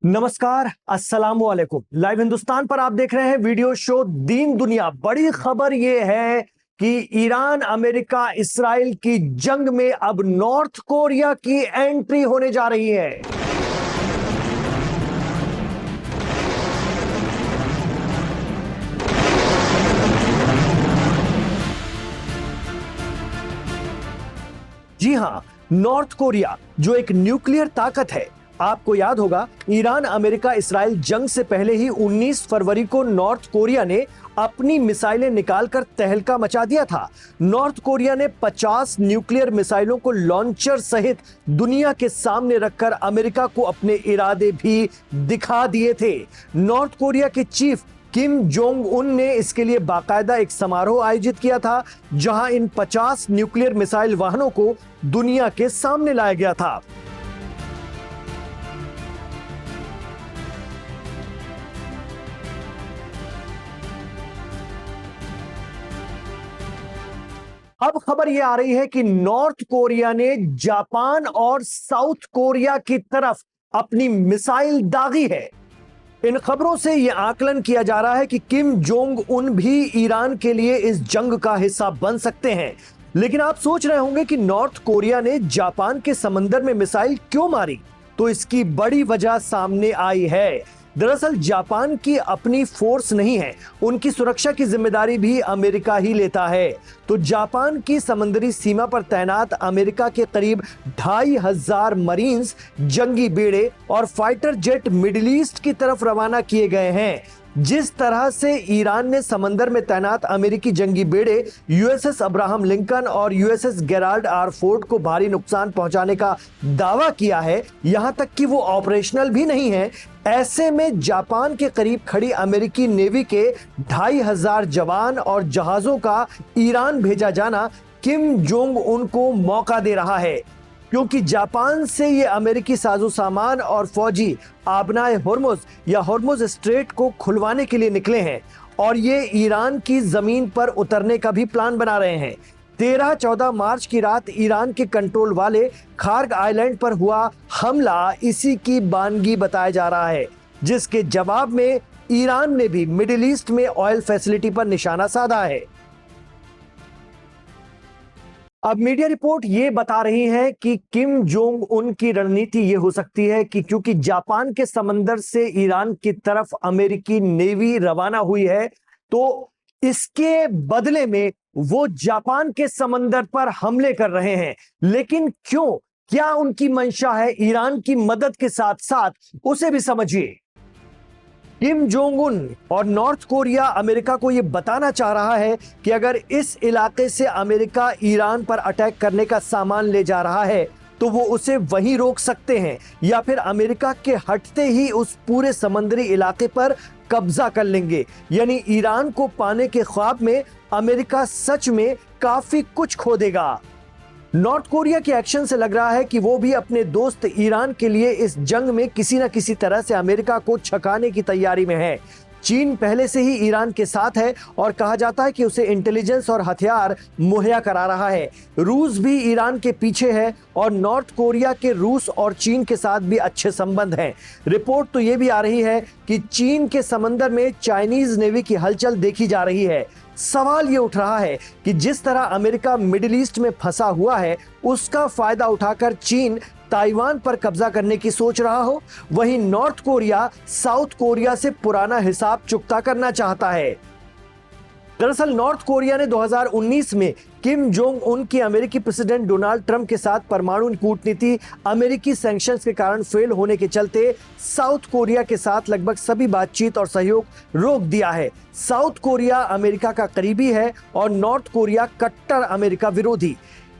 नमस्कार, अस्सलाम वालेकुम। लाइव हिंदुस्तान पर आप देख रहे हैं वीडियो शो दीन दुनिया। बड़ी खबर यह है कि ईरान, अमेरिका, इस्राइल की जंग में अब नॉर्थ कोरिया की एंट्री होने जा रही है। जी हां, नॉर्थ कोरिया जो एक न्यूक्लियर ताकत है। आपको याद होगा, ईरान, अमेरिका, इस्राइल जंग से पहले ही 19 फरवरी को नॉर्थ कोरिया ने अपनी मिसाइलें निकालकर तहलका मचा दिया था। नॉर्थ कोरिया ने 50 न्यूक्लियर मिसाइलों को लॉन्चर सहित दुनिया के सामने रखकर अमेरिका को अपने इरादे भी दिखा दिए थे। नॉर्थ कोरिया के चीफ किम जोंग उन ने इसके लिए बाकायदा एक समारोह आयोजित किया था, जहां इन 50 न्यूक्लियर मिसाइल वाहनों को दुनिया के सामने लाया गया था। अब खबर यह आ रही है कि नॉर्थ कोरिया ने जापान और साउथ कोरिया की तरफ अपनी मिसाइल दागी है। इन खबरों से यह आकलन किया जा रहा है कि किम जोंग उन भी ईरान के लिए इस जंग का हिस्सा बन सकते हैं। लेकिन आप सोच रहे होंगे कि नॉर्थ कोरिया ने जापान के समंदर में मिसाइल क्यों मारी, तो इसकी बड़ी वजह सामने आई है। दरअसल जापान की अपनी फोर्स नहीं है, उनकी सुरक्षा की जिम्मेदारी भी अमेरिका ही लेता है। तो जापान की समुद्री सीमा पर तैनात अमेरिका के करीब 2500 मरीन्स, जंगी बेड़े और फाइटर जेट मिडिल ईस्ट की तरफ रवाना किए गए हैं। जिस तरह से ईरान ने समंदर में तैनात अमेरिकी जंगी बेड़े यूएसएस अब्राहम लिंकन और यूएसएस गेराल्ड आर फोर्ड को भारी नुकसान पहुंचाने का दावा किया है, यहां तक कि वो ऑपरेशनल भी नहीं है, ऐसे में जापान के करीब खड़ी अमेरिकी नेवी के 2500 जवान और जहाजों का ईरान भेजा जाना किम जोंग उन को मौका दे रहा है, क्योंकि जापान से ये अमेरिकी साजो सामान और फौजी आबनाए होर्मुज या होर्मुज स्ट्रेट को खुलवाने के लिए निकले हैं और ये ईरान की जमीन पर उतरने का भी प्लान बना रहे हैं। 13-14 मार्च की रात ईरान के कंट्रोल वाले खार्ग आइलैंड पर हुआ हमला इसी की बानगी बताया जा रहा है, जिसके जवाब में ईरान ने भी मिडिल ईस्ट में ऑयल फैसिलिटी पर निशाना साधा है। अब मीडिया रिपोर्ट ये बता रही है कि किम जोंग उन की रणनीति ये हो सकती है कि क्योंकि जापान के समंदर से ईरान की तरफ अमेरिकी नेवी रवाना हुई है, तो इसके बदले में वो जापान के समंदर पर हमले कर रहे हैं। लेकिन क्यों, क्या उनकी मंशा है ईरान की मदद के साथ साथ, उसे भी समझिए। किम जोंग उन और नॉर्थ कोरिया अमेरिका को यह बताना चाह रहा है कि अगर इस इलाके से अमेरिका ईरान पर अटैक करने का सामान ले जा रहा है तो वो उसे वहीं रोक सकते हैं, या फिर अमेरिका के हटते ही उस पूरे समुद्री इलाके पर कब्जा कर लेंगे। यानी ईरान को पाने के ख्वाब में अमेरिका सच में काफी कुछ खो देगा। नॉर्थ कोरिया के एक्शन से लग रहा है कि वो भी अपने दोस्त ईरान के लिए इस जंग में किसी न किसी तरह से अमेरिका को छकाने की तैयारी में है। चीन पहले से ही ईरान के साथ है और कहा जाता है कि उसे इंटेलिजेंस और हथियार मुहैया करा रहा है। रूस भी ईरान के पीछे है और नॉर्थ कोरिया के रूस और चीन के साथ भी अच्छे संबंध हैं। रिपोर्ट तो ये भी आ रही है कि चीन के समंदर में चाइनीज नेवी की हलचल देखी जा रही है। सवाल ये उठ रहा है कि जिस तरह अमेरिका मिडिल ईस्ट में फंसा हुआ है, उसका फायदा उठाकर चीन ताइवान पर कब्जा करने की सोच रहा हो, वहीं नॉर्थ कोरिया साउथ कोरिया से पुराना हिसाब चुकता करना चाहता है। दरअसल नॉर्थ कोरिया ने 2019 में किम जोंग उन की अमेरिकी प्रेसिडेंट डोनाल्ड ट्रंप के साथ परमाणु कूटनीति अमेरिकी सैंक्शंस के कारण फेल होने के चलते साउथ कोरिया के साथ लगभग सभी बातचीत और सहयोग रोक दिया है। साउथ कोरिया अमेरिका का करीबी है और नॉर्थ कोरिया कट्टर अमेरिका विरोधी।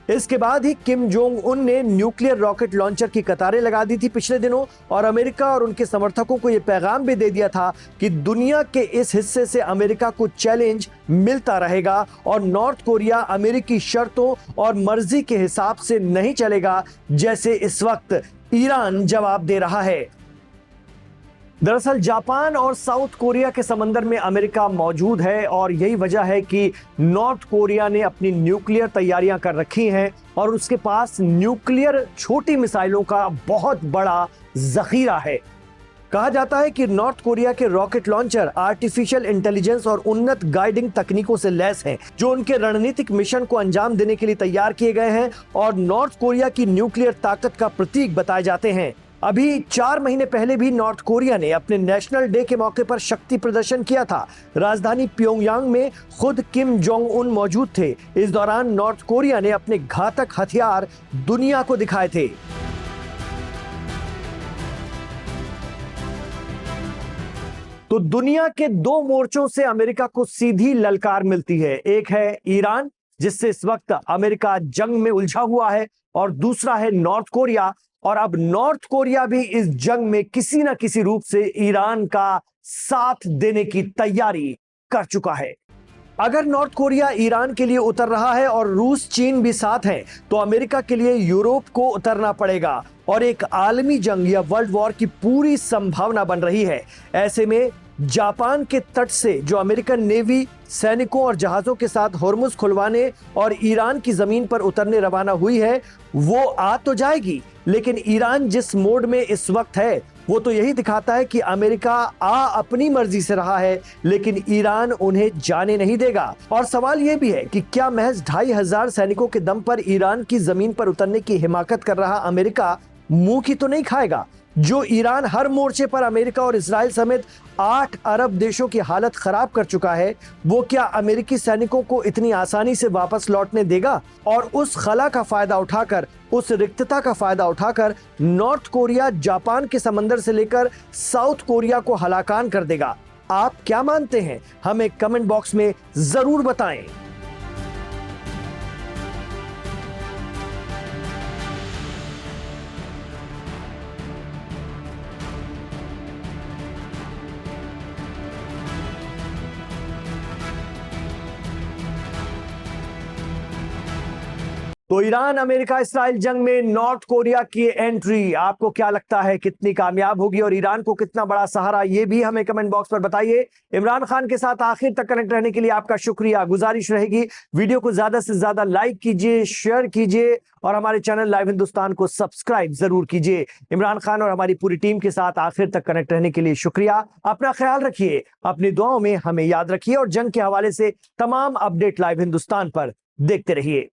इसके बाद ही किम जोंग उन ने न्यूक्लियर रॉकेट लॉन्चर की कतारें लगा दी थी पिछले दिनों, और अमेरिका और उनके समर्थकों को यह पैगाम भी दे दिया था कि दुनिया के इस हिस्से से अमेरिका को चैलेंज मिलता रहेगा और नॉर्थ कोरिया अमेरिकी शर्तों और मर्जी के हिसाब से नहीं चलेगा, जैसे इस वक्त ईरान जवाब दे रहा है। दरअसल जापान और साउथ कोरिया के समंदर में अमेरिका मौजूद है और यही वजह है कि नॉर्थ कोरिया ने अपनी न्यूक्लियर तैयारियां कर रखी हैं और उसके पास न्यूक्लियर छोटी मिसाइलों का बहुत बड़ा जखीरा है। कहा जाता है कि नॉर्थ कोरिया के रॉकेट लॉन्चर आर्टिफिशियल इंटेलिजेंस और उन्नत गाइडिंग तकनीकों से लैस हैं, जो उनके रणनीतिक मिशन को अंजाम देने के लिए तैयार किए गए हैं और नॉर्थ कोरिया की न्यूक्लियर ताकत का प्रतीक बताए जाते हैं। अभी 4 महीने पहले भी नॉर्थ कोरिया ने अपने नेशनल डे के मौके पर शक्ति प्रदर्शन किया था। राजधानी प्योंगयांग में खुद किम जोंग उन मौजूद थे। इस दौरान नॉर्थ कोरिया ने अपने घातक हथियार दुनिया को दिखाए थे। तो दुनिया के 2 मोर्चों से अमेरिका को सीधी ललकार मिलती है। एक है ईरान, जिससे इस वक्त अमेरिका जंग में उलझा हुआ है, और दूसरा है नॉर्थ कोरिया। और अब नॉर्थ कोरिया भी इस जंग में किसी न किसी रूप से ईरान का साथ देने की तैयारी कर चुका है। अगर नॉर्थ कोरिया ईरान के लिए उतर रहा है और रूस चीन भी साथ हैं, तो अमेरिका के लिए यूरोप को उतरना पड़ेगा और एक आलमी जंग या वर्ल्ड वॉर की पूरी संभावना बन रही है। ऐसे में जापान के तट से जो अमेरिकन नेवी सैनिकों और जहाजों के साथ होर्मुज खुलवाने और ईरान की जमीन पर उतरने रवाना हुई है, वो आ तो जाएगी, लेकिन ईरान जिस मोड में इस वक्त है वो तो यही दिखाता है कि अमेरिका अपनी मर्जी से रहा है, लेकिन ईरान उन्हें जाने नहीं देगा। और सवाल यह भी है कि क्या महज 2500 सैनिकों के दम पर ईरान की जमीन पर उतरने की हिमाकत कर रहा अमेरिका मुंह की तो नहीं खाएगा? जो ईरान हर मोर्चे पर अमेरिका और इजराइल समेत 8 अरब देशों की हालत खराब कर चुका है, वो क्या अमेरिकी सैनिकों को इतनी आसानी से वापस लौटने देगा? और उस खला का फायदा उठाकर, उस रिक्तता का फायदा उठाकर नॉर्थ कोरिया जापान के समंदर से लेकर साउथ कोरिया को हलाकान कर देगा। आप क्या मानते हैं? हमें कमेंट बॉक्स में जरूर बताएं। तो ईरान अमेरिका इस्राइल जंग में नॉर्थ कोरिया की एंट्री आपको क्या लगता है, कितनी कामयाब होगी और ईरान को कितना बड़ा सहारा, ये भी हमें कमेंट बॉक्स पर बताइए। इमरान खान के साथ आखिर तक कनेक्ट रहने के लिए आपका शुक्रिया। गुजारिश रहेगी वीडियो को ज्यादा से ज्यादा लाइक कीजिए, शेयर कीजिए और हमारे चैनल लाइव हिंदुस्तान को सब्सक्राइब जरूर कीजिए। इमरान खान और हमारी पूरी टीम के साथ आखिर तक कनेक्ट रहने के लिए शुक्रिया। अपना ख्याल रखिए, अपनी दुआओं में हमें याद रखिए और जंग के हवाले से तमाम अपडेट लाइव हिंदुस्तान पर देखते रहिए।